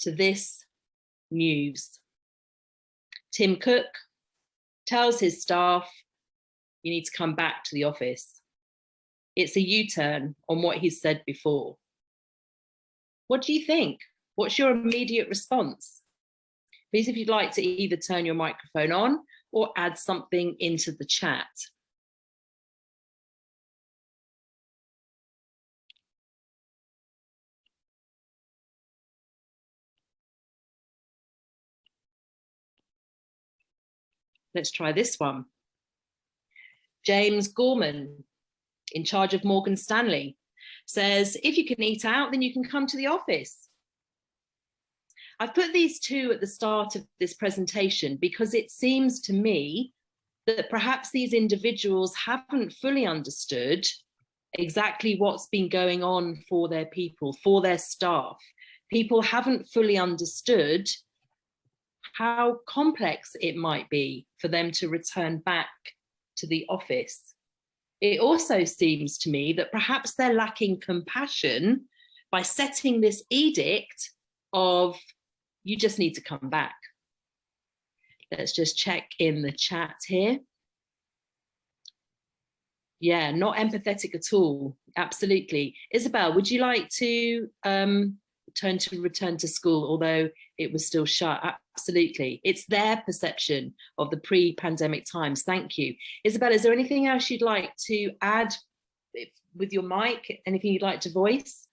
to this news. Tim Cook tells his staff, you need to come back to the office. It's a U-turn on what he's said before. What do you think? What's your immediate response? Please, if you'd like to either turn your microphone on or add something into the chat. Let's try this one. James Gorman, in charge of Morgan Stanley, says, if you can eat out, then you can come to the office. I've put these two at the start of this presentation because it seems to me that perhaps these individuals haven't fully understood exactly what's been going on for their people, for their staff. People haven't fully understood how complex it might be for them to return back to the office. It also seems to me that perhaps they're lacking compassion by setting this edict of, you just need to come back. Let's just check in the chat here. Yeah, not empathetic at all. Absolutely. Isabel, would you like to return to school, although it was still shut? Absolutely. It's their perception of the pre-pandemic times. Thank you. Isabel, is there anything else you'd like to add with your mic? Anything you'd like to voice?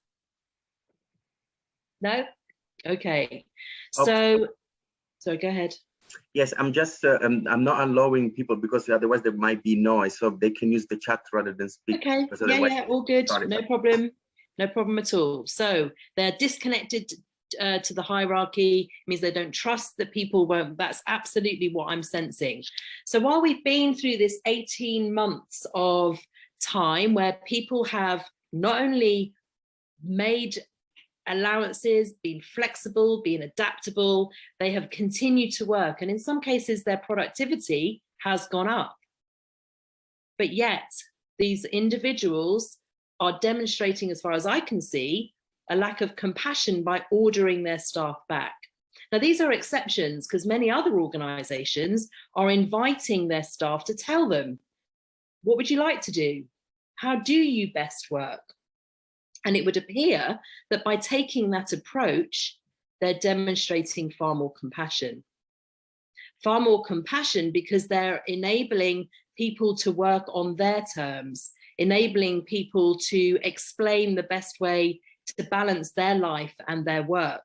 No? Okay. So go ahead. Yes, I'm just, I'm not allowing people because otherwise there might be noise, so they can use the chat rather than speak. Okay, yeah, all good, no problem at all. So they're disconnected to the hierarchy, means they don't trust that people won't, that's absolutely what I'm sensing. So while we've been through this 18 months of time where people have not only made allowances, been flexible, been adaptable, they have continued to work, and in some cases their productivity has gone up. But yet these individuals are demonstrating, as far as I can see, a lack of compassion by ordering their staff back. Now, these are exceptions because many other organizations are inviting their staff to tell them, what would you like to do? How do you best work? And it would appear that by taking that approach, they're demonstrating far more compassion. Far more compassion because they're enabling people to work on their terms, enabling people to explain the best way to balance their life and their work.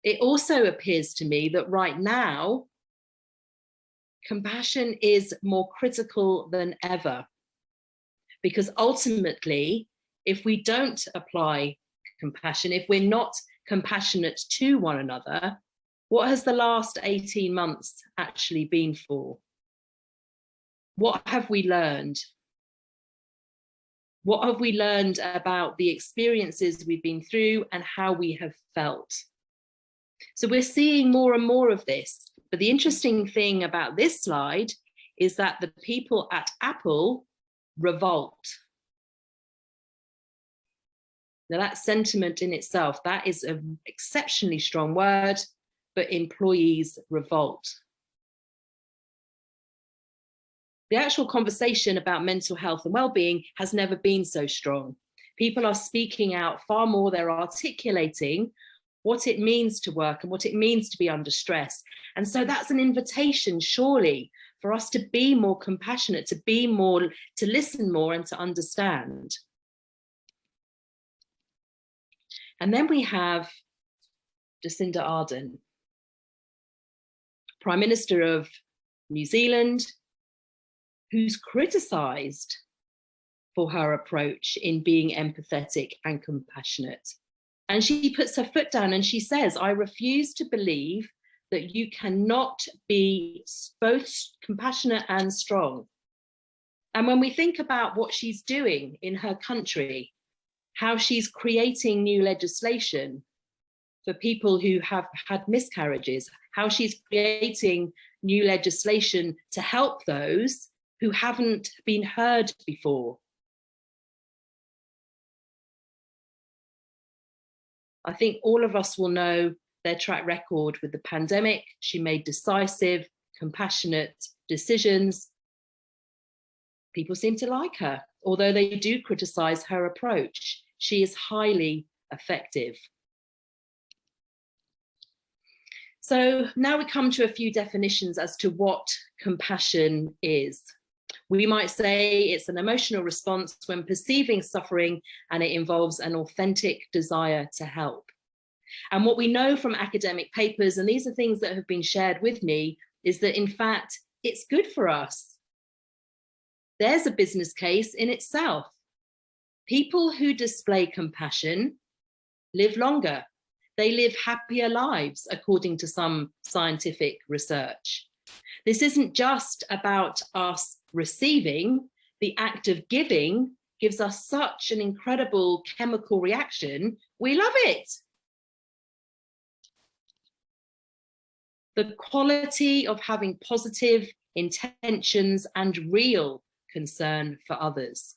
It also appears to me that right now, compassion is more critical than ever, because ultimately, if we don't apply compassion, if we're not compassionate to one another, what has the last 18 months actually been for? What have we learned? What have we learned about the experiences we've been through and how we have felt? So we're seeing more and more of this. But the interesting thing about this slide is that the people at Apple revolt. Now that sentiment in itself, that is an exceptionally strong word, but employees revolt. The actual conversation about mental health and well-being has never been so strong. People are speaking out far more, they're articulating what it means to work and what it means to be under stress. And so that's an invitation, surely, for us to be more compassionate, to be more, to listen more and to understand. And then we have Jacinda Ardern, Prime Minister of New Zealand, who's criticised for her approach in being empathetic and compassionate. And she puts her foot down and she says, I refuse to believe that you cannot be both compassionate and strong. And when we think about what she's doing in her country, how she's creating new legislation for people who have had miscarriages, how she's creating new legislation to help those who haven't been heard before. I think all of us will know their track record with the pandemic. She made decisive, compassionate decisions. People seem to like her, although they do criticize her approach. She is highly effective. So now we come to a few definitions as to what compassion is. We might say it's an emotional response when perceiving suffering, and it involves an authentic desire to help. And what we know from academic papers, and these are things that have been shared with me, is that in fact, it's good for us. There's a business case in itself. People who display compassion live longer. They live happier lives, according to some scientific research. This isn't just about us receiving. The act of giving gives us such an incredible chemical reaction. We love it. The quality of having positive intentions and real concern for others.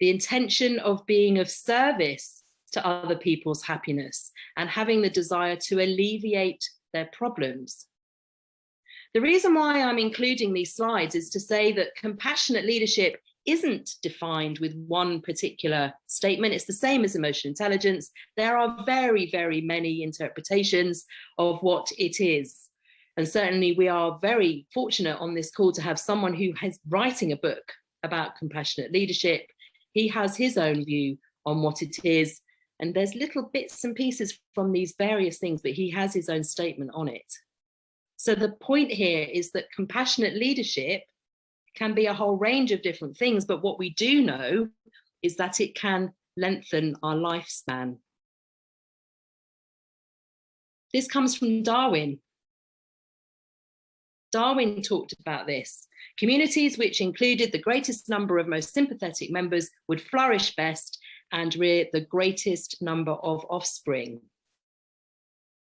The intention of being of service to other people's happiness and having the desire to alleviate their problems. The reason why I'm including these slides is to say that compassionate leadership isn't defined with one particular statement. It's the same as emotional intelligence. There are very, very many interpretations of what it is. And certainly we are very fortunate on this call to have someone who is writing a book about compassionate leadership. He has his own view on what it is. And there's little bits and pieces from these various things, but he has his own statement on it. So the point here is that compassionate leadership can be a whole range of different things, but what we do know is that it can lengthen our lifespan. This comes from Darwin. Darwin talked about this. Communities which included the greatest number of most sympathetic members would flourish best and rear the greatest number of offspring.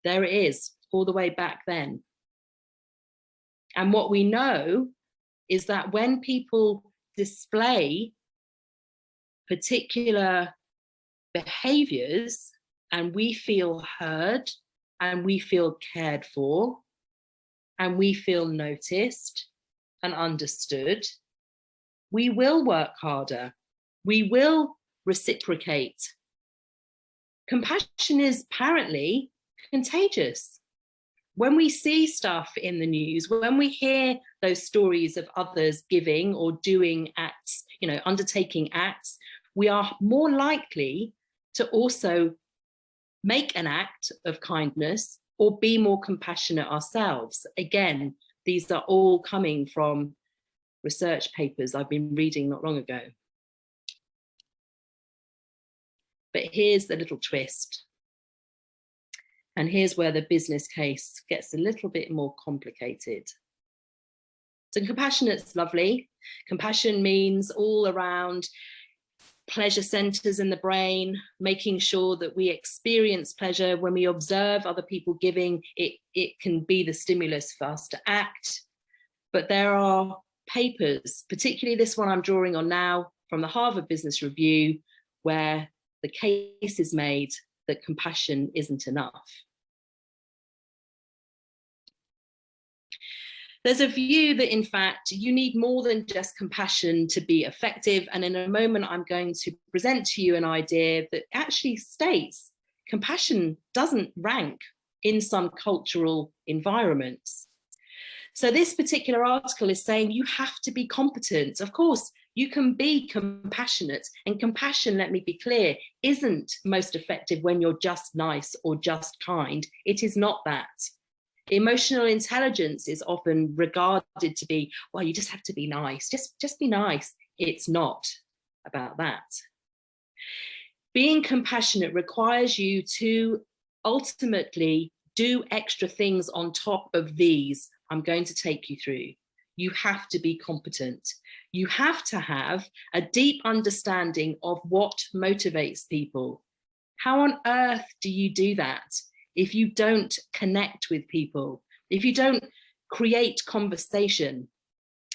There it is, all the way back then. And what we know is that when people display particular behaviors and we feel heard and we feel cared for and we feel noticed and understood, we will work harder. We will reciprocate. Compassion is apparently contagious. When we see stuff in the news, when we hear those stories of others giving or doing acts, undertaking acts, we are more likely to also make an act of kindness or be more compassionate ourselves. Again, these are all coming from research papers I've been reading not long ago. But here's the little twist. And here's where the business case gets a little bit more complicated. So compassionate's lovely. Compassion means all around pleasure centers in the brain, making sure that we experience pleasure. When we observe other people giving, it can be the stimulus for us to act. But there are papers, particularly this one I'm drawing on now from the Harvard Business Review, where the case is made that compassion isn't enough. There's a view that, in fact, you need more than just compassion to be effective. And in a moment, I'm going to present to you an idea that actually states compassion doesn't rank in some cultural environments. So this particular article is saying you have to be competent. Of course, you can be compassionate, and compassion, let me be clear, isn't most effective when you're just nice or just kind. It is not that. Emotional intelligence is often regarded to be, well, you just have to be nice, just be nice. It's not about that. Being compassionate requires you to ultimately do extra things on top of these I'm going to take you through. You have to be competent. You have to have a deep understanding of what motivates people. How on earth do you do that if you don't connect with people, if you don't create conversation,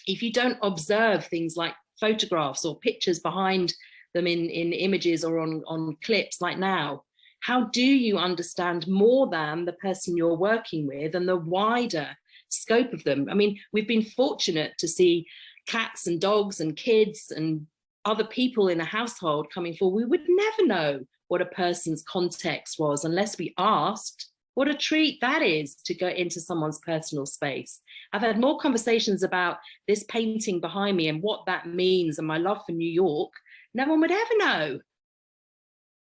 if you don't observe things like photographs or pictures behind them in images or on clips like now? How do you understand more than the person you're working with and the wider scope of them? I mean, we've been fortunate to see cats and dogs and kids and other people in a household coming forward. We would never know what a person's context was unless we asked. What a treat that is to go into someone's personal space. I've had more conversations about this painting behind me and what that means and my love for New York. No one would ever know.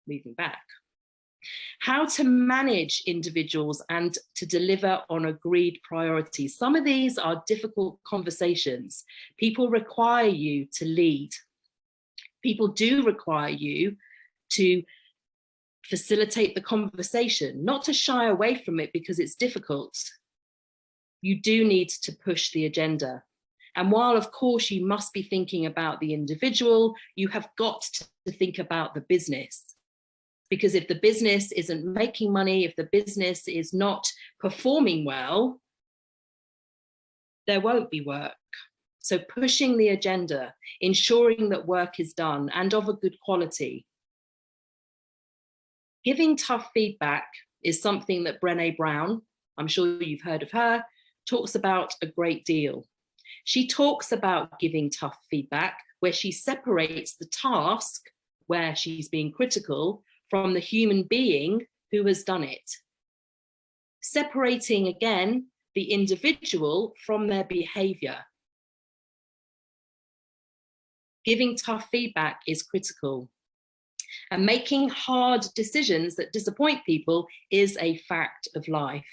Moving back. How to manage individuals and to deliver on agreed priorities. Some of these are difficult conversations. People require you to lead. People do require you to facilitate the conversation, not to shy away from it because it's difficult. You do need to push the agenda. And while, of course, you must be thinking about the individual, you have got to think about the business. Because if the business isn't making money, if the business is not performing well, there won't be work. So pushing the agenda, ensuring that work is done and of a good quality. Giving tough feedback is something that Brené Brown, I'm sure you've heard of her, talks about a great deal. She talks about giving tough feedback where she separates the task where she's being critical from the human being who has done it. Separating again the individual from their behavior. Giving tough feedback is critical. And making hard decisions that disappoint people is a fact of life.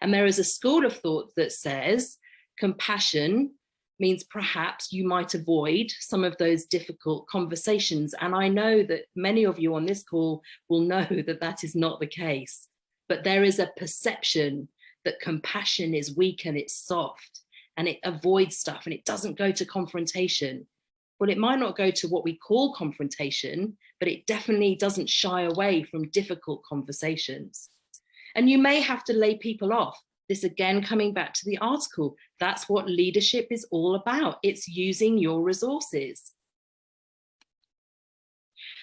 And there is a school of thought that says compassion means perhaps you might avoid some of those difficult conversations. And I know that many of you on this call will know that that is not the case. But there is a perception that compassion is weak and it's soft and it avoids stuff and it doesn't go to confrontation. Well, it might not go to what we call confrontation, but it definitely doesn't shy away from difficult conversations. And you may have to lay people off. This again, coming back to the article, that's what leadership is all about. It's using your resources.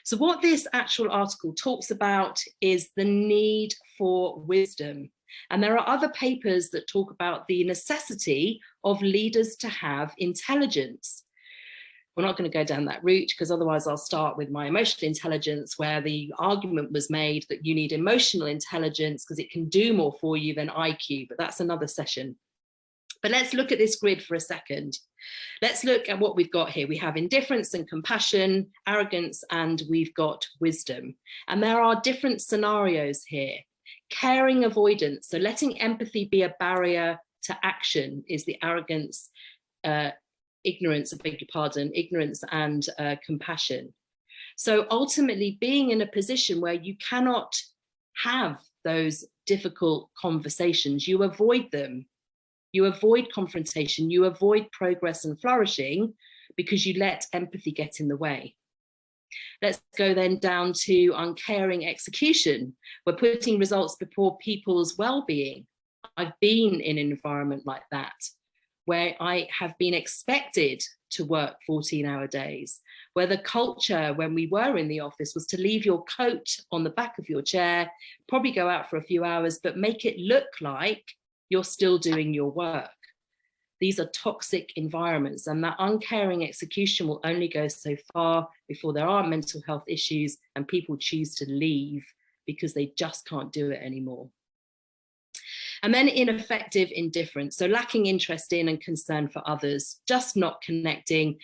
So what this actual article talks about is the need for wisdom. And there are other papers that talk about the necessity of leaders to have intelligence. We're not going to go down that route because otherwise I'll start with my emotional intelligence, where the argument was made that you need emotional intelligence because it can do more for you than IQ, but that's another session. But let's look at this grid for a second. Let's look at what we've got here. We have indifference and compassion, arrogance, and we've got wisdom. And there are different scenarios here. Caring avoidance, so letting empathy be a barrier to action, is the arrogance, ignorance, I beg your pardon, ignorance and compassion. So ultimately being in a position where you cannot have those difficult conversations, you avoid them. You avoid confrontation, you avoid progress and flourishing because you let empathy get in the way. Let's go then down to uncaring execution. We're putting results before people's well-being. I've been in an environment like that, where I have been expected to work 14-hour days, where the culture when we were in the office was to leave your coat on the back of your chair, probably go out for a few hours, but make it look like you're still doing your work. These are toxic environments, and that uncaring execution will only go so far before there are mental health issues and people choose to leave because they just can't do it anymore. And then ineffective indifference, so lacking interest in and concern for others, just not connecting,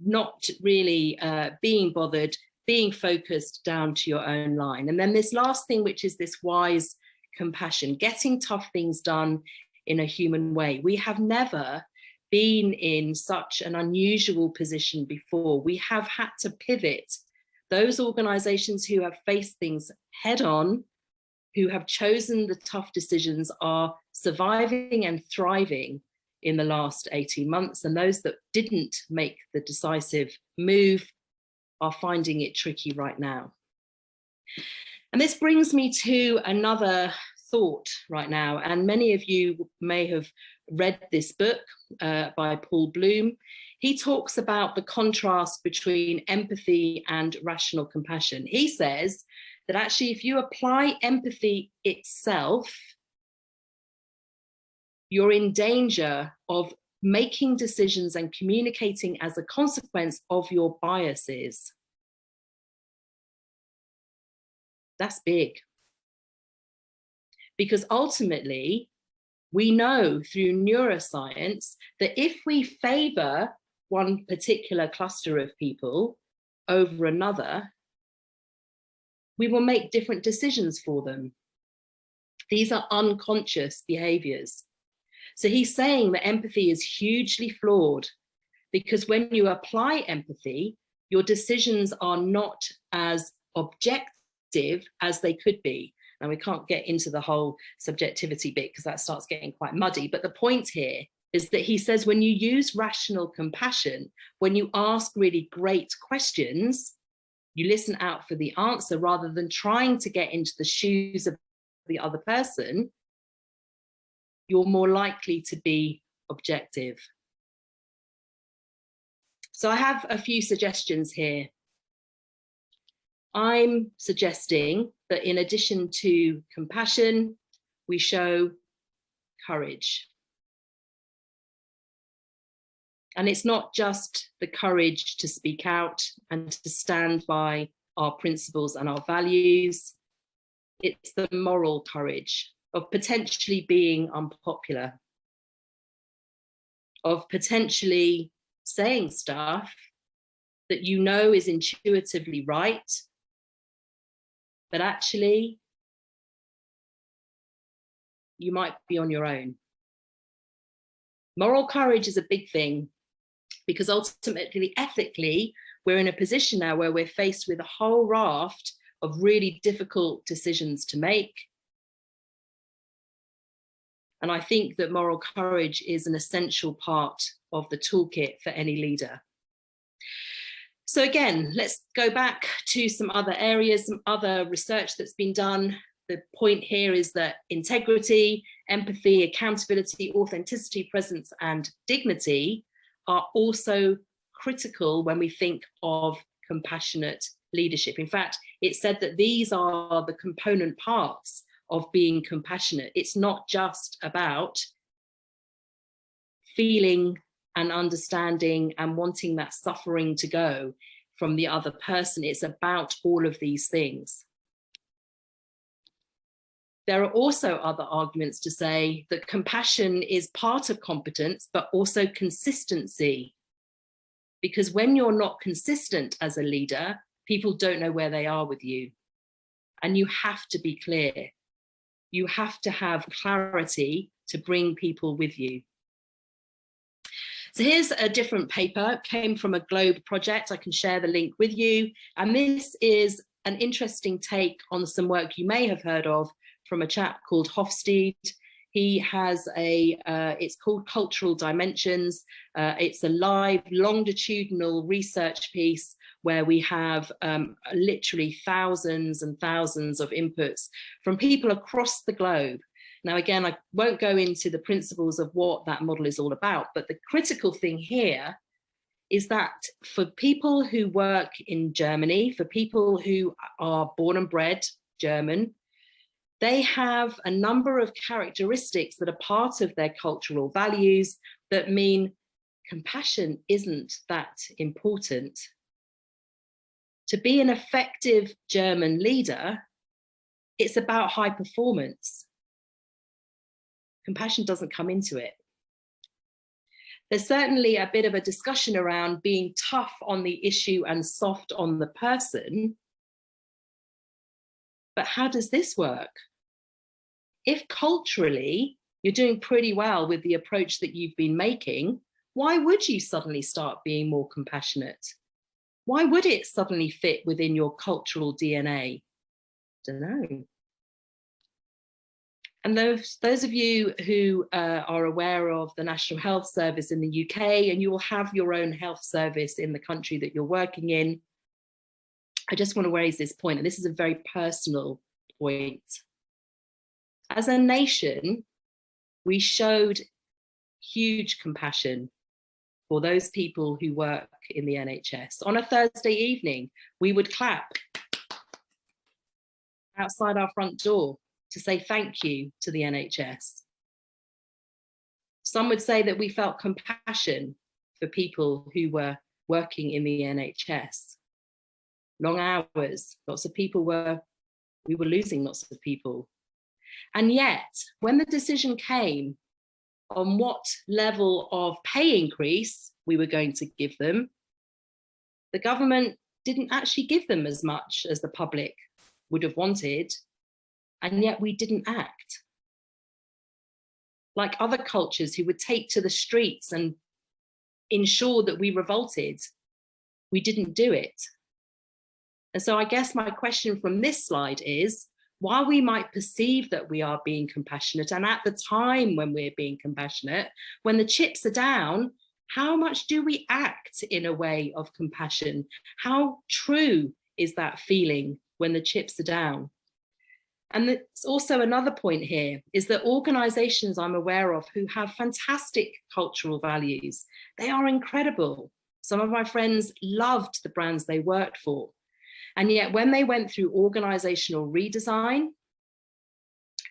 not really being bothered, being focused down to your own line. And then this last thing, which is this wise compassion, getting tough things done in a human way. We have never been in such an unusual position before. We have had to pivot. Those organizations who have faced things head on, who have chosen the tough decisions, are surviving and thriving in the last 18 months. And those that didn't make the decisive move are finding it tricky right now. And this brings me to another thought right now. And many of you may have read this book by Paul Bloom. He talks about the contrast between empathy and rational compassion. He says that actually if you apply empathy itself, you're in danger of making decisions and communicating as a consequence of your biases. That's big. Because ultimately, we know through neuroscience that if we favor one particular cluster of people over another, we will make different decisions for them. These are unconscious behaviors. So he's saying that empathy is hugely flawed because when you apply empathy, your decisions are not as objective as they could be. And we can't get into the whole subjectivity bit because that starts getting quite muddy. But the point here is that he says when you use rational compassion, when you ask really great questions, you listen out for the answer rather than trying to get into the shoes of the other person, you're more likely to be objective. So I have a few suggestions here. I'm suggesting that in addition to compassion, we show courage. And it's not just the courage to speak out and to stand by our principles and our values. It's the moral courage of potentially being unpopular, of potentially saying stuff that you know is intuitively right, but actually you might be on your own. Moral courage is a big thing because ultimately, ethically, we're in a position now where we're faced with a whole raft of really difficult decisions to make. And I think that moral courage is an essential part of the toolkit for any leader. So again, let's go back to some other areas, some other research that's been done. The point here is that integrity, empathy, accountability, authenticity, presence, and dignity are also critical when we think of compassionate leadership. In fact, it's said that these are the component parts of being compassionate. It's not just about feeling and understanding and wanting that suffering to go from the other person. It's about all of these things. There are also other arguments to say that compassion is part of competence, but also consistency. Because when you're not consistent as a leader, people don't know where they are with you. And you have to be clear. You have to have clarity to bring people with you. So here's a different paper. It came from a Globe project. I can share the link with you. And this is an interesting take on some work you may have heard of from a chap called Hofstede. He has it's called Cultural Dimensions. It's a live longitudinal research piece where we have literally thousands and thousands of inputs from people across the globe. Now, again, I won't go into the principles of what that model is all about, but the critical thing here is that for people who work in Germany, for people who are born and bred German, they have a number of characteristics that are part of their cultural values that mean compassion isn't that important. To be an effective German leader, it's about high performance. Compassion doesn't come into it. There's certainly a bit of a discussion around being tough on the issue and soft on the person. But how does this work? If culturally you're doing pretty well with the approach that you've been making, why would you suddenly start being more compassionate? Why would it suddenly fit within your cultural DNA? I don't know. And those of you who are aware of the National Health Service in the UK, and you will have your own health service in the country that you're working in, I just want to raise this point, and this is a very personal point. As a nation, we showed huge compassion for those people who work in the NHS. On a Thursday evening, we would clap outside our front door to say thank you to the NHS. Some would say that we felt compassion for people who were working in the NHS. Long hours, lots of people we were losing lots of people. And yet, when the decision came on what level of pay increase we were going to give them, the government didn't actually give them as much as the public would have wanted, and yet we didn't act. Like other cultures who would take to the streets and ensure that we revolted, we didn't do it. And so I guess my question from this slide is, while we might perceive that we are being compassionate, and at the time when we're being compassionate, when the chips are down, how much do we act in a way of compassion? How true is that feeling when the chips are down? And there's also another point here, is that organizations I'm aware of who have fantastic cultural values, they are incredible. Some of my friends loved the brands they worked for. And yet when they went through organizational redesign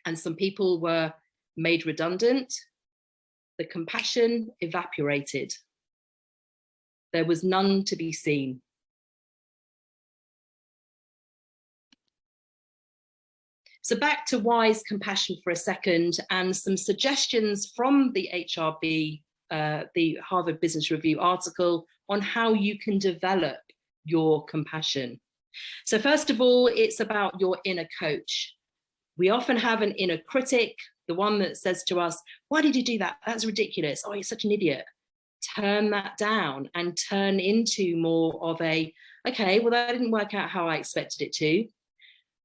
and some people were made redundant, the compassion evaporated. There was none to be seen. So back to wise compassion for a second, and some suggestions from the HRB, the Harvard Business Review article on how you can develop your compassion. So first of all, it's about your inner coach. We often have an inner critic, the one that says to us, why did you do that? That's ridiculous. Oh, you're such an idiot. Turn that down and turn into more of a, okay, well, that didn't work out how I expected it to.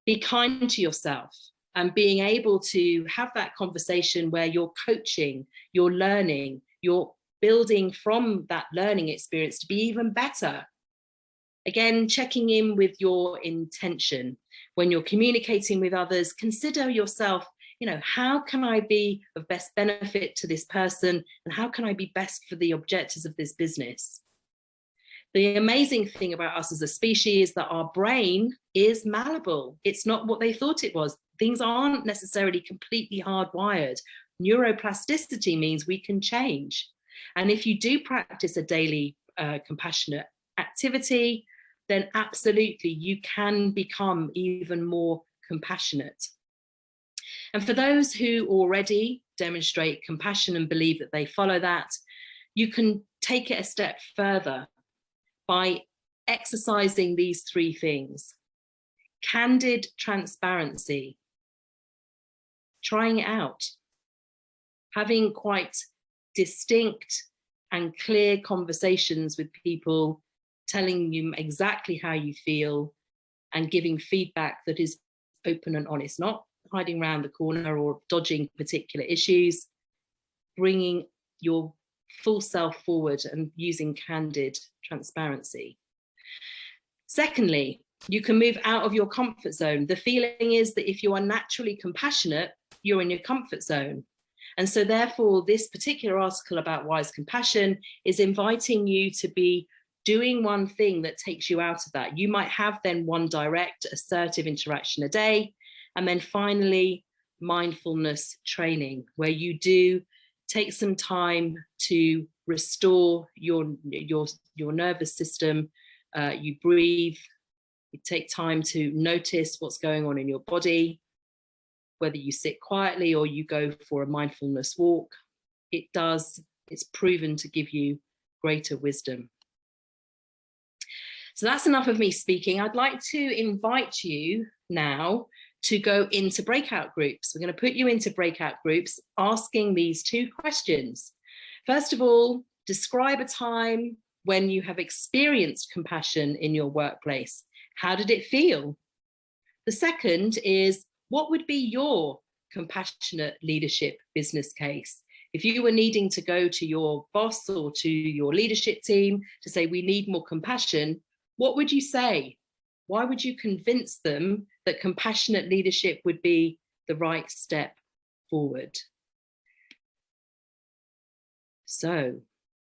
Be kind to yourself, and being able to have that conversation where you're coaching, you're learning, you're building from that learning experience to be even better. Again, checking in with your intention. When you're communicating with others, consider yourself, how can I be of best benefit to this person, and how can I be best for the objectives of this business? The amazing thing about us as a species is that our brain is malleable. It's not what they thought it was. Things aren't necessarily completely hardwired. Neuroplasticity means we can change. And if you do practice a daily compassionate activity, then absolutely you can become even more compassionate. And for those who already demonstrate compassion and believe that they follow that, you can take it a step further by exercising these three things. Candid transparency, trying it out, having quite distinct and clear conversations with people, telling you exactly how you feel and giving feedback that is open and honest, not hiding around the corner or dodging particular issues, bringing your full self forward and using candid transparency. Secondly, you can move out of your comfort zone. The feeling is that if you are naturally compassionate, you're in your comfort zone. And so therefore, this particular article about wise compassion is inviting you to be doing one thing that takes you out of that. You might have then one direct, assertive interaction a day, and then finally, mindfulness training, where you do take some time to restore your nervous system. You breathe, you take time to notice what's going on in your body, whether you sit quietly or you go for a mindfulness walk. It's proven to give you greater wisdom. So that's enough of me speaking. I'd like to invite you now to go into breakout groups. We're going to put you into breakout groups asking these two questions. First of all, describe a time when you have experienced compassion in your workplace. How did it feel? The second is, what would be your compassionate leadership business case? If you were needing to go to your boss or to your leadership team to say, we need more compassion, what would you say? Why would you convince them that compassionate leadership would be the right step forward? So